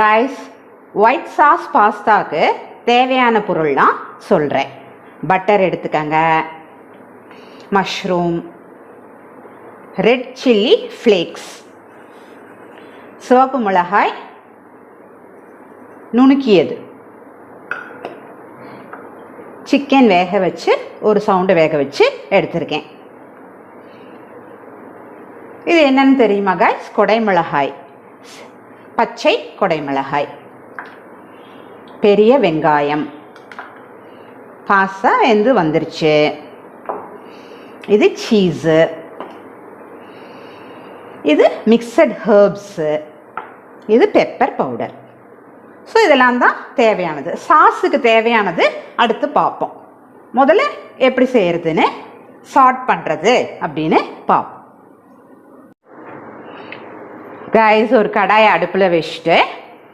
Guys, white sauce பாஸ்தாவுக்கு தேவையான பொருள்லாம் சொல்கிறேன். பட்டர் எடுத்துக்கங்க, மஷ்ரூம், ரெட் சில்லி ஃப்ளேக்ஸ், சிவப்பு மிளகாய் நுணுக்கியது, சிக்கன் வேக வச்சு ஒரு சவுண்டு வேக வச்சு எடுத்திருக்கேன். இது என்னன்னு தெரியுமா கைஸ்? கொடைமிளகாய், பச்சை கொடைமிளகாய், பெரிய வெங்காயம், பாஸ்தா வெந்து வந்துருச்சு. இது சீஸு, இது மிக்சட் ஹெர்ப்ஸு, இது பெப்பர் பவுடர். ஸோ இதெல்லாம் தான் தேவையானது. சாஸுக்கு தேவையானது அடுத்து பார்ப்போம். முதல்ல எப்படி செய்கிறதுன்னு, சார்ட் பண்ணுறது அப்படின்னு பார்ப்போம். கைஸ், ஒரு கடாயை அடுப்பில் வச்சுட்டு